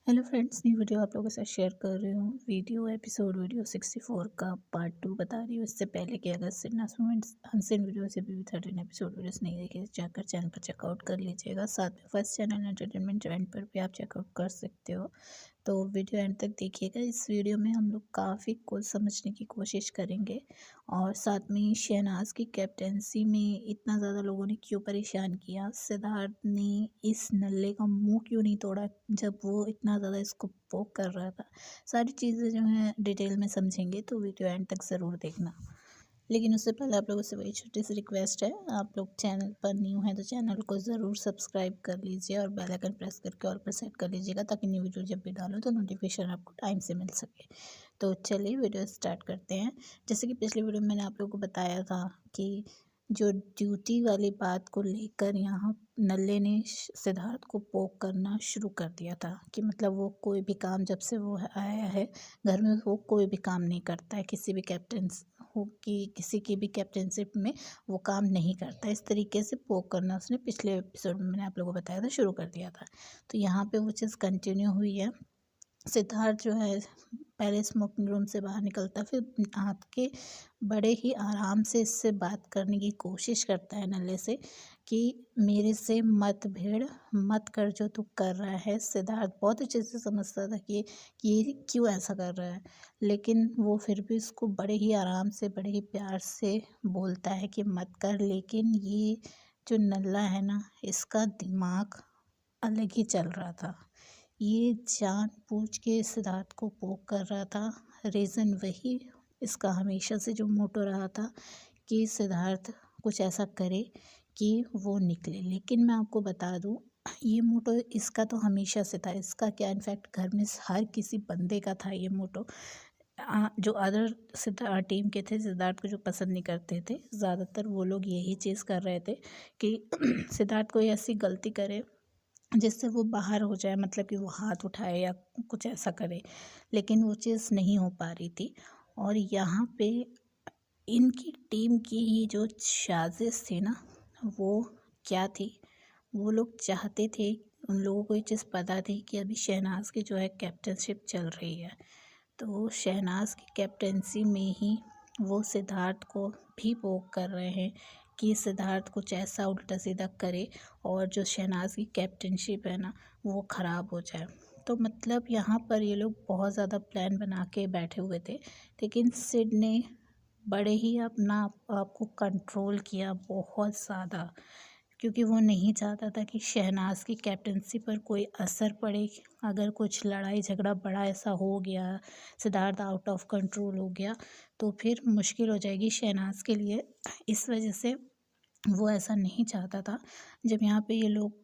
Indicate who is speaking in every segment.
Speaker 1: Hello friends, new video आप लोगों के साथ शेयर कर रही हूँ। वीडियो 64 का पार्ट 2 बता रही हूँ। इससे पहले कि अगर अनसिन वीडियो से भी 13 एपिसोड वीडियोस नहीं देखे जाकर चैनल पर चेकआउट कर लीजिएगा। साथ में फर्स्ट चैनल एंटरटेनमेंट जॉइंट पर भी आप चेकआउट कर सकते हो। तो वीडियो एंड तक देखिएगा। इस वीडियो में हम लोग काफ़ी कुछ समझने की कोशिश करेंगे और साथ में शहनाज की कैप्टेंसी में इतना ज़्यादा लोगों ने क्यों परेशान किया, सिद्धार्थ ने इस नल्ले का मुंह क्यों नहीं तोड़ा जब वो इतना ज़्यादा इसको पोक कर रहा था। सारी चीज़ें जो हैं डिटेल में समझेंगे, तो वीडियो एंड तक ज़रूर देखना। लेकिन उससे पहले आप लोगों से वही छोटी सी रिक्वेस्ट है, आप लोग चैनल पर न्यू हैं तो चैनल को ज़रूर सब्सक्राइब कर लीजिए और बेल आइकन प्रेस करके ऑल पर सेट कर लीजिएगा, ताकि न्यू वीडियो जब भी डालो तो नोटिफिकेशन आपको टाइम से मिल सके। तो चलिए वीडियो स्टार्ट करते हैं। जैसे कि पिछली वीडियो में मैंने आप लोगों को बताया था कि जो ड्यूटी वाली बात को लेकर यहाँ नल्ले ने सिद्धार्थ को पोक करना शुरू कर दिया था कि मतलब वो कोई भी काम, जब से वो आया है घर में, वो कोई भी काम नहीं करता है। किसी भी कैप्टन हो कि किसी की भी कैप्टनशिप में वो काम नहीं करता। इस तरीके से पोक करना उसने पिछले एपिसोड में मैंने आप लोगों को बताया था शुरू कर दिया था। तो यहाँ पे वो चीज़ कंटिन्यू हुई है। सिद्धार्थ जो है पहले स्मोकिंग रूम से बाहर निकलता, फिर आके बड़े ही आराम से इससे बात करने की कोशिश करता है नल्ले से कि मेरे से मत भिड़, मत कर जो तू कर रहा है। सिद्धार्थ बहुत अच्छे से समझता था कि ये क्यों ऐसा कर रहा है, लेकिन वो फिर भी उसको बड़े ही आराम से, बड़े ही प्यार से बोलता है कि मत कर। लेकिन ये जो नल्ला है ना, इसका दिमाग अलग ही चल रहा था। ये जानबूझ के सिद्धार्थ को पोक कर रहा था। रीज़न वही इसका हमेशा से जो मोटो रहा था कि सिद्धार्थ कुछ ऐसा करे कि वो निकले। लेकिन मैं आपको बता दूं, ये मोटो इसका तो हमेशा से था। इसका क्या, इनफैक्ट घर में हर किसी बंदे का था ये मोटो। जो अदर सिद्धार्थ टीम के थे, सिद्धार्थ को जो पसंद नहीं करते थे, ज़्यादातर वो लोग यही चीज़ कर रहे थे कि सिद्धार्थ कोई ऐसी गलती करे जिससे वो बाहर हो जाए, मतलब कि वो हाथ उठाए या कुछ ऐसा करे। लेकिन वो चीज़ नहीं हो पा रही थी। और यहाँ पे इनकी टीम की ही जो साजिश थी ना, वो क्या थी, वो लोग चाहते थे, उन लोगों को ये चीज़ पता थी कि अभी शहनाज की जो है कैप्टनशिप चल रही है। तो शहनाज की कैप्टनसी में ही वो सिद्धार्थ को भी पोक कर रहे हैं कि सिद्धार्थ कुछ ऐसा उल्टा सीधा करे और जो शहनाज की कैप्टनशिप है ना, वो ख़राब हो जाए। तो मतलब यहाँ पर ये लोग बहुत ज़्यादा प्लान बना के बैठे हुए थे। लेकिन सिड ने बड़े ही अपना आप को कंट्रोल किया बहुत ज़्यादा, क्योंकि वो नहीं चाहता था कि शहनाज की कैप्टनसी पर कोई असर पड़े। अगर कुछ लड़ाई झगड़ा बड़ा ऐसा हो गया, सिद्धार्थ आउट ऑफ कंट्रोल हो गया, तो फिर मुश्किल हो जाएगी शहनाज के लिए। इस वजह से वो ऐसा नहीं चाहता था। जब यहाँ पे ये लोग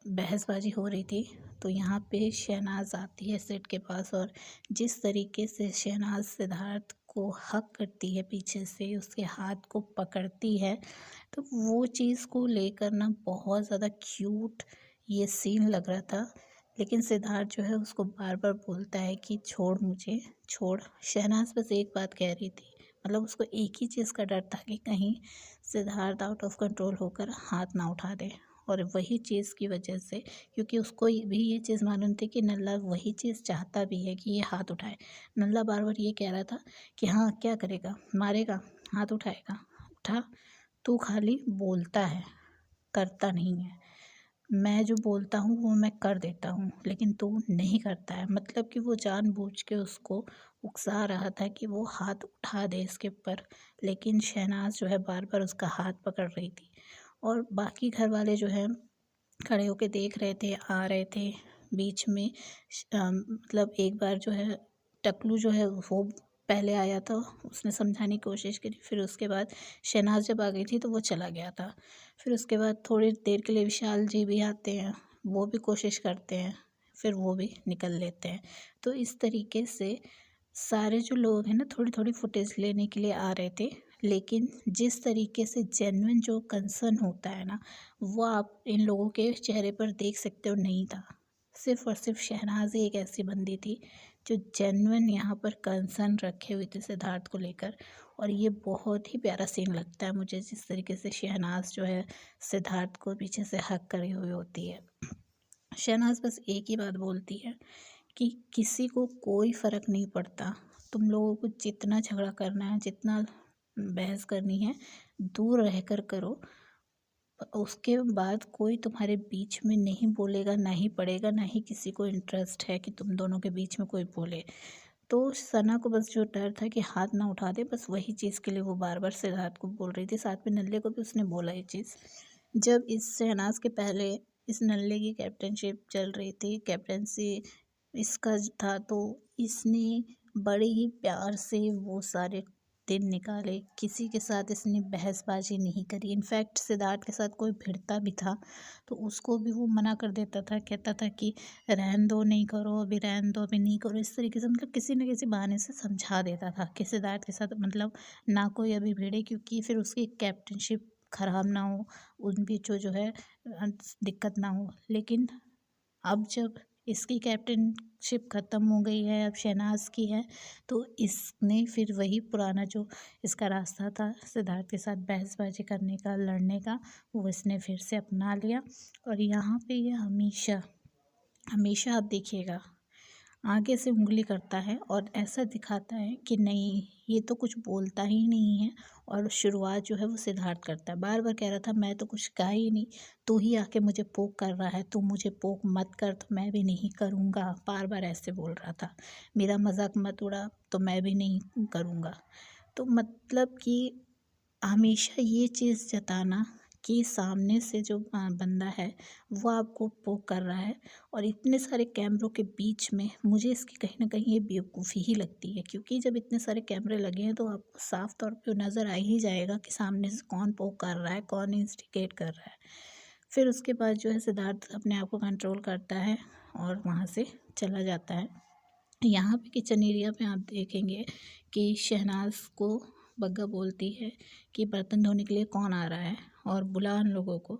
Speaker 1: बहसबाजी हो रही थी, तो यहाँ पे शहनाज आती है सेठ के पास, और जिस तरीके से शहनाज सिद्धार्थ को हक करती है, पीछे से उसके हाथ को पकड़ती है, तो वो चीज़ को लेकर ना बहुत ज़्यादा क्यूट ये सीन लग रहा था। लेकिन सिद्धार्थ जो है उसको बार बार बोलता है कि छोड़ मुझे, छोड़। शहनाज बस एक बात कह रही थी, मतलब उसको एक ही चीज़ का डर था कि कहीं सिद्धार्थ आउट ऑफ कंट्रोल होकर हाथ ना उठा दे। और वही चीज़ की वजह से, क्योंकि उसको भी ये चीज़ मालूम थी कि नल्ला वही चीज़ चाहता भी है कि ये हाथ उठाए। नल्ला बार बार ये कह रहा था कि हाँ क्या करेगा, मारेगा, हाथ उठाएगा, उठा। तू खाली बोलता है, करता नहीं है। मैं जो बोलता हूँ वो मैं कर देता हूँ, लेकिन तू नहीं करता है। मतलब कि वो जानबूझ के उसको उकसा रहा था कि वो हाथ उठा दे इसके ऊपर। लेकिन शहनाज जो है बार बार उसका हाथ पकड़ रही थी। और बाकी घर वाले जो है खड़े होके देख रहे थे, आ रहे थे बीच में। मतलब एक बार जो है टकलू जो है वो पहले आया था, उसने समझाने की कोशिश करी। फिर उसके बाद शहनाज जब आ गई थी तो वो चला गया था। फिर उसके बाद थोड़ी देर के लिए विशाल जी भी आते हैं, वो भी कोशिश करते हैं, फिर वो भी निकल लेते हैं। तो इस तरीके से सारे जो लोग हैं ना, थोड़ी थोड़ी फुटेज लेने के लिए आ रहे थे। लेकिन जिस तरीके से जेन्युइन जो कंसर्न होता है ना, वो आप इन लोगों के चेहरे पर देख सकते हो, नहीं था। सिर्फ और सिर्फ शहनाज ही एक ऐसी बंदी थी जो जेन्युइन यहाँ पर कंसर्न रखे हुए थे सिद्धार्थ को लेकर। और ये बहुत ही प्यारा सीन लगता है मुझे, जिस तरीके से शहनाज जो है सिद्धार्थ को पीछे से हक करे हुए होती है। शहनाज बस एक ही बात बोलती है कि किसी को कोई फ़र्क नहीं पड़ता। तुम लोगों को जितना झगड़ा करना है, जितना बहस करनी है, दूर रहकर करो। उसके बाद कोई तुम्हारे बीच में नहीं बोलेगा, ना ही पड़ेगा, ना ही किसी को इंटरेस्ट है कि तुम दोनों के बीच में कोई बोले। तो सना को बस जो डर था कि हाथ ना उठा दे, बस वही चीज़ के लिए वो बार बार सिद्धार्थ को बोल रही थी। साथ में नल्ले को भी उसने बोला ये चीज़। जब इस शहनाज के पहले इस नल्ले की कैप्टनशिप चल रही थी, कैप्टनसी इसका था, तो इसने बड़े ही प्यार से वो सारे दिन निकाले। किसी के साथ इसने बहसबाजी नहीं करी। इनफैक्ट सिद्धार्थ के साथ कोई भिड़ता भी था तो उसको भी वो मना कर देता था, कहता था कि रहन दो, नहीं करो अभी, रहन दो अभी, नहीं करो। इस तरीके से मतलब किसी न किसी बहाने से समझा देता था कि सिद्धार्थ के साथ मतलब ना कोई अभी भिड़े, क्योंकि फिर उसकी कैप्टनशिप ख़राब ना हो, उन बीचों जो है दिक्कत ना हो। लेकिन अब जब इसकी कैप्टनशिप ख़त्म हो गई है, अब शहनाज की है, तो इसने फिर वही पुराना जो इसका रास्ता था सिद्धार्थ के साथ बहसबाजी करने का, लड़ने का, वो इसने फिर से अपना लिया। और यहाँ पे ये हमेशा हमेशा आप देखिएगा आगे से उंगली करता है और ऐसा दिखाता है कि नहीं, ये तो कुछ बोलता ही नहीं है। और शुरुआत जो है वो सिद्धार्थ करता है। बार बार कह रहा था मैं तो कुछ कहा ही नहीं, तू ही आके मुझे पोक कर रहा है, तू मुझे पोक मत कर तो मैं भी नहीं करूँगा। बार बार ऐसे बोल रहा था, मेरा मजाक मत उड़ा तो मैं भी नहीं करूँगा। तो मतलब कि हमेशा ये चीज़ जताना कि सामने से जो बंदा है वो आपको पोक कर रहा है, और इतने सारे कैमरों के बीच में मुझे इसकी कहीं ना कहीं ये बेवकूफ़ी ही लगती है। क्योंकि जब इतने सारे कैमरे लगे हैं तो आपको साफ तौर पे नज़र आ ही जाएगा कि सामने से कौन पोक कर रहा है, कौन इंस्टिगेट कर रहा है। फिर उसके बाद जो है सिद्धार्थ अपने आप को कंट्रोल करता है और वहाँ से चला जाता है। यहाँ पे किचन एरिया पे आप देखेंगे कि शहनाज को बग्गा बोलती है कि बर्तन धोने के लिए कौन आ रहा है और बुला उन लोगों को।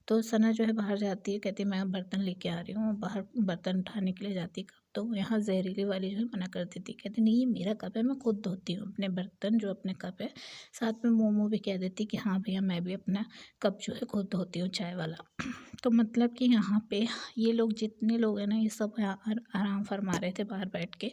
Speaker 1: तो सना जो है बाहर जाती है, कहती है मैं बर्तन लेके आ रही हूँ, बाहर बर्तन उठाने के लिए जाती कब। तो यहाँ जहरीली वाली जो है मना कर देती, कहती नहीं ये मेरा कप है, मैं खुद धोती हूँ अपने बर्तन, जो अपने कप है। साथ में मोमो भी कह देती कि हाँ भैया मैं भी अपना कप जो है खुद धोती हूँ, चाय वाला। तो मतलब कि यहाँ पे ये लोग जितने लोग हैं ना, ये सब आराम फरमा रहे थे बाहर बैठ के,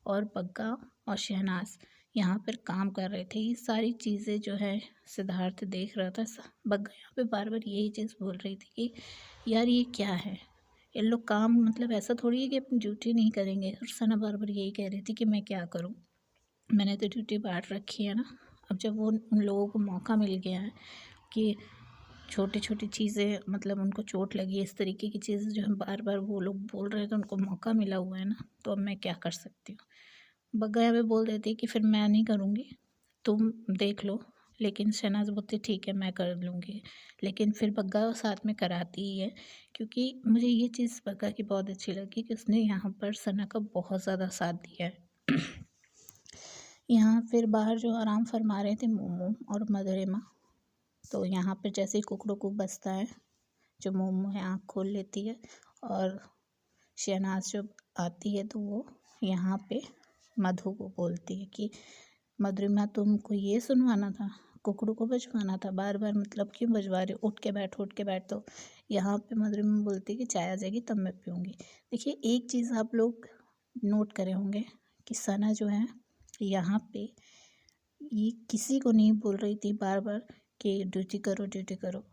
Speaker 1: और बग्गा और शहनाज यहाँ पर काम कर रहे थे। ये सारी चीज़ें जो है सिद्धार्थ देख रहा था। बग्गा यहाँ पे बार बार यही चीज़ बोल रही थी कि यार ये क्या है, ये लोग काम मतलब ऐसा थोड़ी है कि अपनी ड्यूटी नहीं करेंगे। और सना बार बार यही कह रही थी कि मैं क्या करूँ, मैंने तो ड्यूटी बांट रखी है ना। अब जब वो उन लोगों को मौका मिल गया है कि छोटी छोटी चीज़ें मतलब उनको चोट लगी है, इस तरीके की चीज़ें जो है बार बार वो लोग बोल रहे हैं, तो उनको मौका मिला हुआ है ना, तो अब मैं क्या कर सकती हूँ। बग्गा यहाँ पे बोल देती कि फिर मैं नहीं करूँगी, तुम देख लो। लेकिन शहनाज बोलती ठीक है मैं कर लूँगी। लेकिन फिर बग्गा साथ में कराती ही है, क्योंकि मुझे ये चीज़ बग्गा की बहुत अच्छी लगी कि उसने यहाँ पर सना का बहुत ज़्यादा साथ दिया है। यहाँ फिर बाहर जो आराम फरमा रहे थे मोमो और मधुरिमा, तो यहाँ पर जैसे ही कुकड़ू को बजता है, जो मोमो है आँख खोल लेती है, और शहनाज जब आती है तो वो यहाँ पे मधु को बोलती है कि मधुरिमा तुमको ये सुनवाना था, कुकड़ू को बजवाना था, बार बार मतलब क्यों बजवा रहे हो, उठ के बैठ उठ के बैठ। तो यहाँ पे मधुरिमा बोलती है कि चाय आ जाएगी तब मैं पीऊँगी। देखिए एक चीज़ आप लोग नोट करे होंगे कि सना जो है यहाँ पे ये किसी को नहीं बोल रही थी बार बार कि ड्यूटी करो ड्यूटी करो।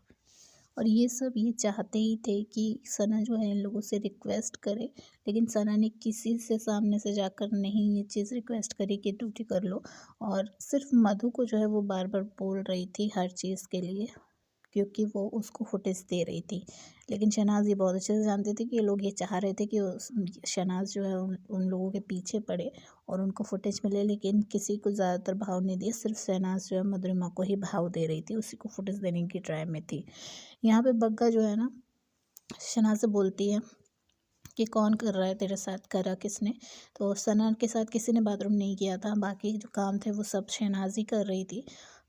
Speaker 1: और ये सब ये चाहते ही थे कि सना जो है इन लोगों से रिक्वेस्ट करे, लेकिन सना ने किसी से सामने से जाकर नहीं ये चीज़ रिक्वेस्ट करी कि ड्यूटी कर लो। और सिर्फ मधु को जो है वो बार बार बोल रही थी हर चीज़ के लिए, क्योंकि वो उसको फुटेज दे रही थी। लेकिन शहनाज ये बहुत अच्छे से जानती थी कि ये लोग ये चाह रहे थे कि शहनाज जो है उन लोगों के पीछे पड़े और उनको फुटेज मिले, लेकिन किसी को ज़्यादातर भाव नहीं दिया। सिर्फ शहनाज जो है मधुरिमा को ही भाव दे रही थी, उसी को फुटेज देने की ट्राई में थी। यहाँ पे बग्गा जो है ना शहनाज से बोलती है कि कौन कर रहा है तेरे साथ, करा किसने। तो सना के साथ किसी ने बाथरूम नहीं किया था, बाकी जो काम थे वो सब शहनाज ही कर रही थी।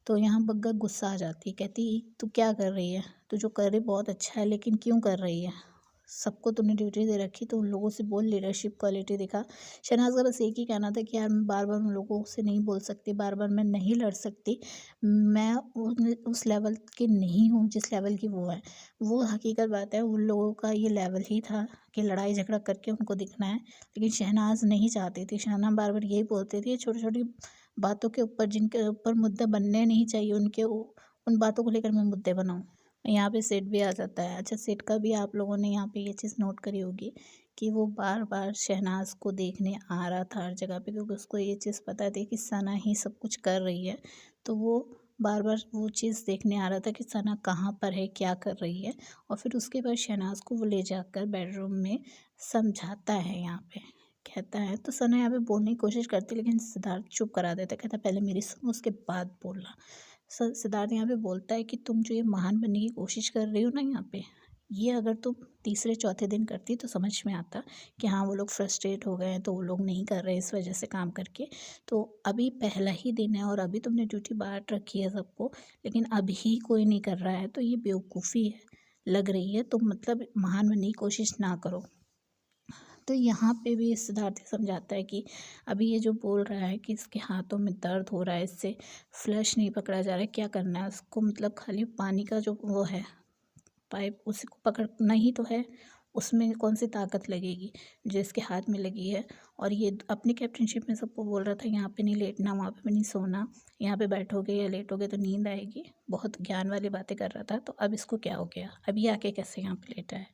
Speaker 1: तो यहाँ बग्गा गुस्सा आ जाती, कहती तू क्या कर रही है, तू जो कर रही बहुत अच्छा है लेकिन क्यों कर रही है। सबको तूने ड्यूटी दे रखी तो उन लोगों से बोल, लीडरशिप क्वालिटी दिखा। शहनाज का बस एक ही कहना था कि यार मैं बार बार उन लोगों से नहीं बोल सकती, बार बार मैं नहीं लड़ सकती, मैं उस लेवल की नहीं हूँ जिस लेवल की वो है। वो हकीकत बात है, उन लोगों का ये लेवल ही था कि लड़ाई झगड़ा करके उनको दिखना है, लेकिन शहनाज नहीं चाहती थी। शहनाज बार बार यही बोलती थी, छोटी छोटी बातों के ऊपर जिनके ऊपर मुद्दे बनने नहीं चाहिए उन बातों को लेकर मैं मुद्दे बनाऊँ। यहाँ पे सेट भी आ जाता है। अच्छा, सेट का भी आप लोगों ने यहाँ पे ये चीज़ नोट करी होगी कि वो बार बार शहनाज को देखने आ रहा था हर जगह पे, क्योंकि उसको ये चीज़ पता थी कि सना ही सब कुछ कर रही है। तो वो बार बार वो चीज़ देखने आ रहा था कि सना कहाँ पर है, क्या कर रही है। और फिर उसके बाद शहनाज को वो ले जाकर बेडरूम में समझाता है। यहाँ पे कहता है तो सना यहाँ पे बोलने की कोशिश करती, लेकिन सिद्धार्थ चुप करा देता, कहता पहले मेरी सुनो उसके बाद बोलना। सिद्धार्थ यहाँ पे बोलता है कि तुम जो ये महान बनने की कोशिश कर रही हो ना, यहाँ पे ये अगर तुम तीसरे चौथे दिन करती तो समझ में आता कि हाँ वो लोग फ्रस्ट्रेट हो गए हैं, तो वो लोग नहीं कर रहे इस वजह से काम करके। तो अभी पहला ही दिन है और अभी तुमने ड्यूटी बांट रखी है सबको, लेकिन अभी कोई नहीं कर रहा है, तो ये बेवकूफ़ी है लग रही है। तो मतलब महान बनने की कोशिश ना करो। तो यहाँ पे भी सिद्धार्थ समझाता है कि अभी ये जो बोल रहा है कि इसके हाथों में दर्द हो रहा है, इससे फ्लश नहीं पकड़ा जा रहा है, क्या करना है उसको, मतलब खाली पानी का जो वो है पाइप उसी को पकड़ना ही तो है, उसमें कौन सी ताकत लगेगी जो इसके हाथ में लगी है। और ये अपनी कैप्टनशिप में सबको बोल रहा था यहाँ पे नहीं लेटना, वहाँ पे भी नहीं सोना, यहाँ पे बैठोगे या लेटोगे तो नींद आएगी, बहुत ज्ञान वाली बातें कर रहा था। तो अब इसको क्या हो गया, अब ये आके कैसे यहाँ पे लेटा है,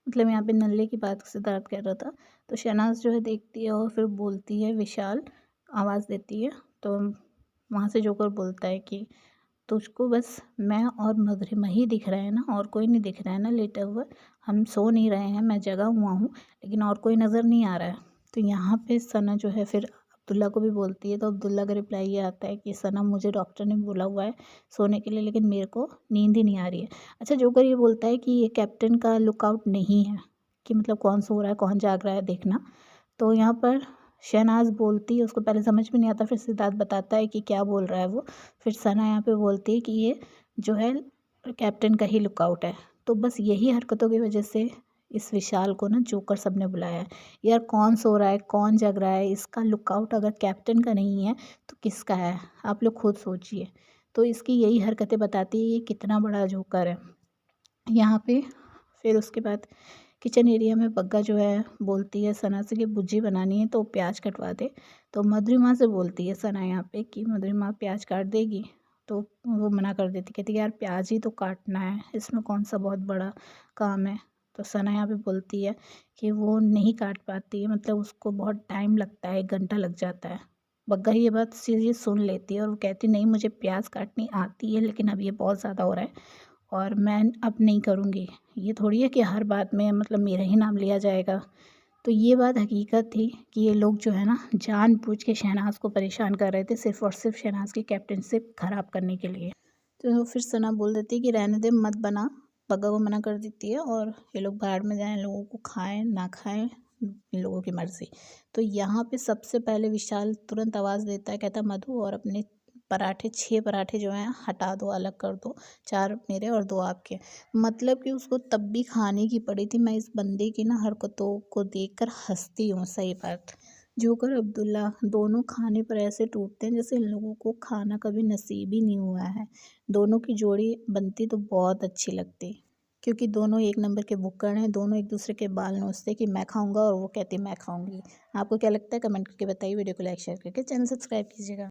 Speaker 1: मतलब यहाँ पे नल्ले की बात सिद्धार्थ कर रहा था। तो शहनाज जो है देखती है और फिर बोलती है, विशाल आवाज़ देती है। तो वहाँ से जोकर बोलता है कि तुझको बस मैं और मधुरिमा ही दिख रहे हैं ना, और कोई नहीं दिख रहा है ना लेटा हुआ, हम सो नहीं रहे हैं, मैं जगा हुआ हूँ लेकिन और कोई नज़र नहीं आ रहा है। तो यहाँ पे सना जो है फिर अब्दुल्ला को भी बोलती है। तो अब्दुल्ला का रिप्लाई ये आता है कि सना मुझे डॉक्टर ने बोला हुआ है सोने के लिए, लेकिन मेरे को नींद ही नहीं आ रही है। अच्छा, जोकर ये बोलता है कि ये कैप्टन का लुकआउट नहीं है कि मतलब कौन सो रहा है कौन जाग रहा है देखना। तो यहाँ पर शहनाज बोलती है, उसको पहले समझ में नहीं आता, फिर सिद्धार्थ बताता है कि क्या बोल रहा है वो। फिर सना यहाँ पे बोलती है कि ये जो है कैप्टन का ही लुकआउट है। तो बस यही हरकतों की वजह से इस विशाल को ना जोकर सब ने बुलाया है। यार कौन सो रहा है कौन जग रहा है, इसका लुकआउट अगर कैप्टन का नहीं है तो किसका है, आप लोग खुद सोचिए। तो इसकी यही हरकतें बताती है ये कितना बड़ा जोकर है यहाँ पे। फिर उसके बाद किचन एरिया में बग्गा जो है बोलती है सना से कि भुर्जी बनानी है तो प्याज कटवा दे। तो मधुरिमा से बोलती है सना यहाँ पे कि मधुरिमा प्याज काट देगी। तो वो मना कर देती, कहती यार प्याज ही तो काटना है, इसमें कौन सा बहुत बड़ा काम है। तो सना यहाँ पे बोलती है कि वो नहीं काट पाती है, मतलब उसको बहुत टाइम लगता है, 1 घंटा लग जाता है। बग्गा ये बात सीरियस सुन लेती है और वो कहती नहीं मुझे प्याज काटनी आती है, लेकिन अब ये बहुत ज़्यादा हो रहा है और मैं अब नहीं करूँगी। ये थोड़ी है कि हर बात में मतलब मेरा ही नाम लिया जाएगा। तो ये बात हकीकत थी कि ये लोग जो है ना जानबूझ के शहनाज को परेशान कर रहे थे, सिर्फ़ और सिर्फ शहनाज की कैप्टनशिप ख़राब करने के लिए। तो फिर सना बोल देती है कि रहने दे मत बना, बग्गा को मना कर देती है और ये लोग बाहर में जाएँ, लोगों को खाएँ ना खाएँ इन लोगों की मर्ज़ी। तो यहाँ पे सबसे पहले विशाल तुरंत आवाज़ देता है, कहता मधु और अपने पराठे 6 पराठे जो हैं हटा दो, अलग कर दो, 4 मेरे और 2 आपके। मतलब कि उसको तब भी खाने की पड़ी थी। मैं इस बंदे की ना हरकतों को देखकर हंसती हूँ, सही बात। जोकर अब्दुल्ला दोनों खाने पर ऐसे टूटते हैं जैसे इन लोगों को खाना कभी नसीब ही नहीं हुआ है। दोनों की जोड़ी बनती तो बहुत अच्छी लगती, क्योंकि दोनों एक नंबर के भुक्कड़ हैं, दोनों एक दूसरे के बाल नोचते कि मैं खाऊंगा और वो कहती मैं खाऊंगी। आपको क्या लगता है कमेंट करके बताइए। वीडियो को लाइक शेयर करके चैनल सब्सक्राइब कीजिएगा।